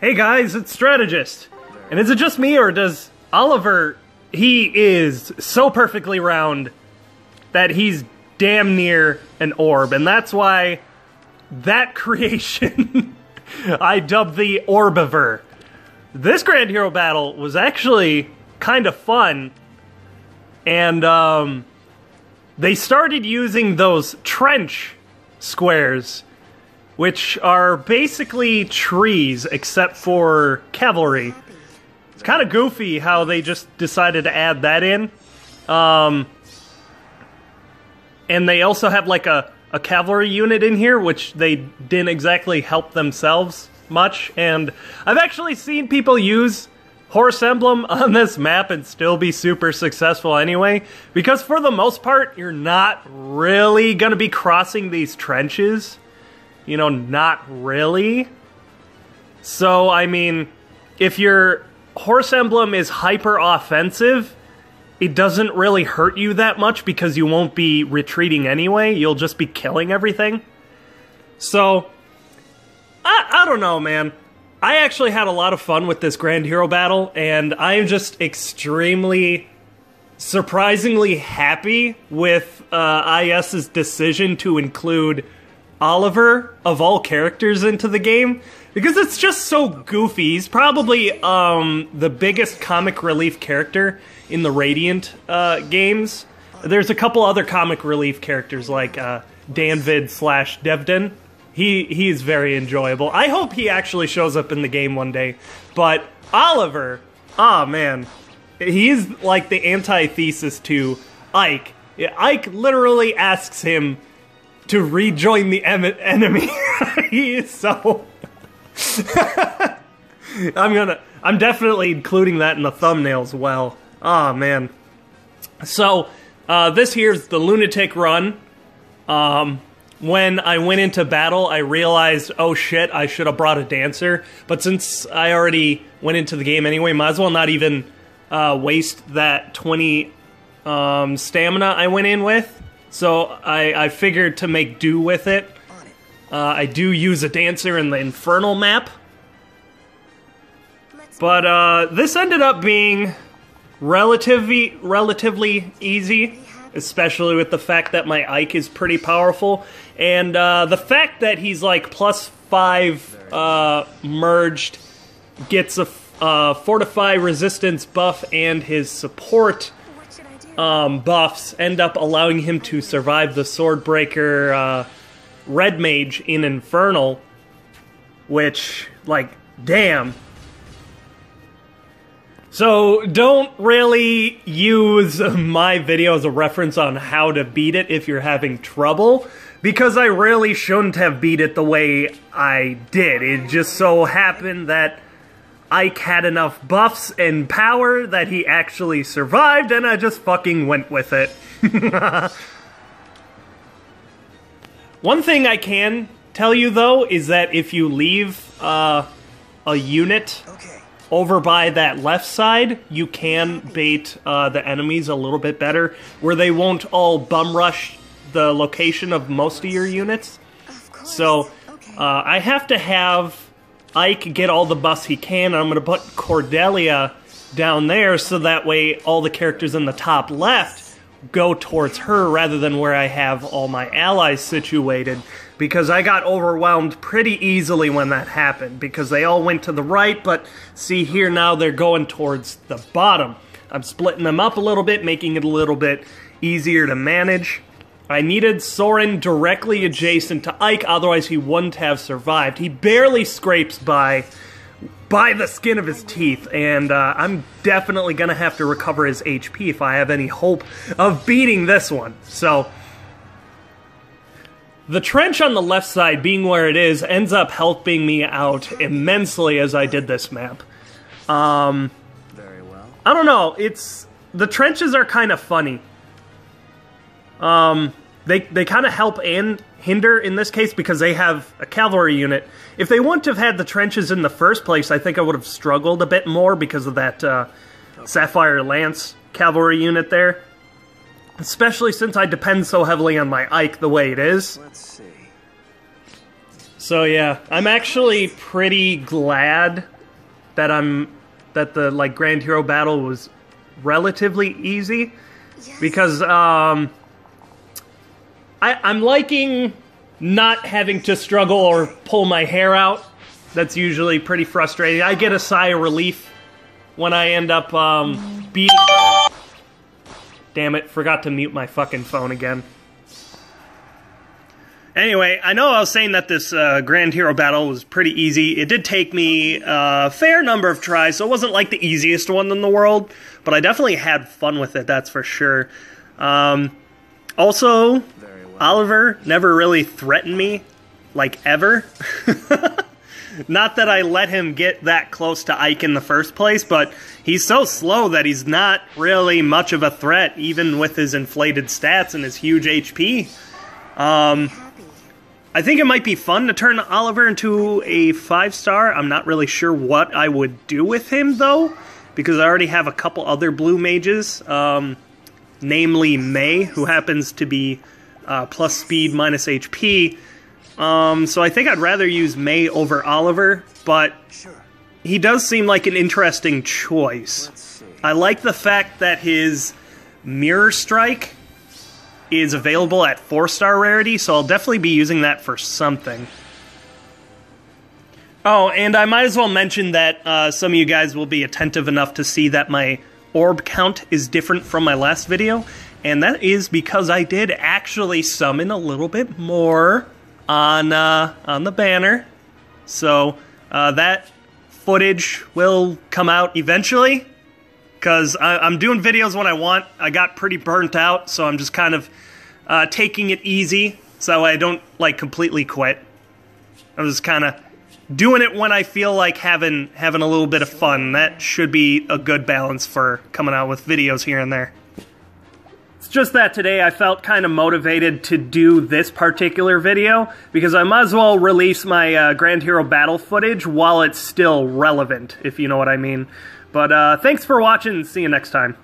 Hey guys, it's Strategist. And is it just me, or does Oliver, he is so perfectly round that he's damn near an orb, and that's why that creation I dubbed the Orbiver. This Grand Hero battle was actually kind of fun, and they started using those trench squares, which are basically trees except for cavalry. It's kind of goofy how they just decided to add that in. And they also have like a cavalry unit in here, which they didn't exactly help themselves much. And I've actually seen people use Horse Emblem on this map and still be super successful anyway, because for the most part, you're not really going to be crossing these trenches. You know, not really. So, I mean, if your Horse Emblem is hyper offensive, it doesn't really hurt you that much because you won't be retreating anyway. You'll just be killing everything. So, I don't know, man. I actually had a lot of fun with this Grand Hero battle, and I am just extremely, surprisingly happy with IS's decision to include Oliver, of all characters, into the game, because it's just so goofy. He's probably the biggest comic relief character in the Radiant games. There's a couple other comic relief characters like Danvid/Devden. He's very enjoyable. I hope he actually shows up in the game one day. But Oliver, oh man, he's like the antithesis to Ike. Ike literally asks him to rejoin the enemy. He is so... I'm definitely including that in the thumbnail as well. Oh man. So, this here's the Lunatic run. When I went into battle, I realized, oh shit, I should have brought a dancer. But since I already went into the game anyway, might as well not even waste that 20 stamina I went in with. So I figured to make do with it. I do use a dancer in the Infernal map. But this ended up being relatively easy, especially with the fact that my Ike is pretty powerful. And the fact that he's like +5 merged, gets a fortify resistance buff, and his support buffs end up allowing him to survive the Swordbreaker Red Mage in Infernal, which, like, damn. So, don't really use my video as a reference on how to beat it if you're having trouble, because I really shouldn't have beat it the way I did. It just so happened that Ike had enough buffs and power that he actually survived, and I just fucking went with it. One thing I can tell you, though, is that if you leave a unit over by that left side, you can bait the enemies a little bit better, where they won't all bum rush the location of most of your units. So, I have to have Ike get all the buffs he can. I'm going to put Cordelia down there so that way all the characters in the top left go towards her rather than where I have all my allies situated, because I got overwhelmed pretty easily when that happened, because they all went to the right, but see here now they're going towards the bottom. I'm splitting them up a little bit, making it a little bit easier to manage. I needed Soren directly adjacent to Ike, otherwise he wouldn't have survived. He barely scrapes by the skin of his teeth, and I'm definitely going to have to recover his HP if I have any hope of beating this one. So, the trench on the left side, being where it is, ends up helping me out immensely as I did this map. Very well. I don't know, the trenches are kind of funny. They kind of help and hinder in this case because they have a cavalry unit. If they wouldn't have had the trenches in the first place, I think I would have struggled a bit more because of that Sapphire Lance cavalry unit there. Especially since I depend so heavily on my Ike the way it is. Let's see. So yeah, I'm actually pretty glad that the like Grand Hero battle was relatively easy, because I'm liking not having to struggle or pull my hair out. That's usually pretty frustrating. I get a sigh of relief when I end up beating. Damn it, forgot to mute my fucking phone again. Anyway, I know I was saying that this Grand Hero battle was pretty easy. It did take me a fair number of tries, so it wasn't like the easiest one in the world, but I definitely had fun with it, that's for sure. Also, Oliver never really threatened me, like, ever. Not that I let him get that close to Ike in the first place, but he's so slow that he's not really much of a threat, even with his inflated stats and his huge HP. I think it might be fun to turn Oliver into a 5-star. I'm not really sure what I would do with him, though, because I already have a couple other blue mages, namely May, who happens to be plus speed minus HP. So I think I'd rather use May over Oliver, but he does seem like an interesting choice. I like the fact that his Mirror Strike is available at 4-star rarity, so I'll definitely be using that for something. Oh, and I might as well mention that some of you guys will be attentive enough to see that my orb count is different from my last video, and that is because I did actually summon a little bit more on the banner. So that footage will come out eventually, because I'm doing videos when I want. I got pretty burnt out, so I'm just kind of taking it easy so I don't like completely quit. I'm just kind of doing it when I feel like having a little bit of fun. That should be a good balance for coming out with videos here and there. It's just that today I felt kind of motivated to do this particular video, because I might as well release my Grand Hero battle footage while it's still relevant, if you know what I mean. But thanks for watching, and see you next time.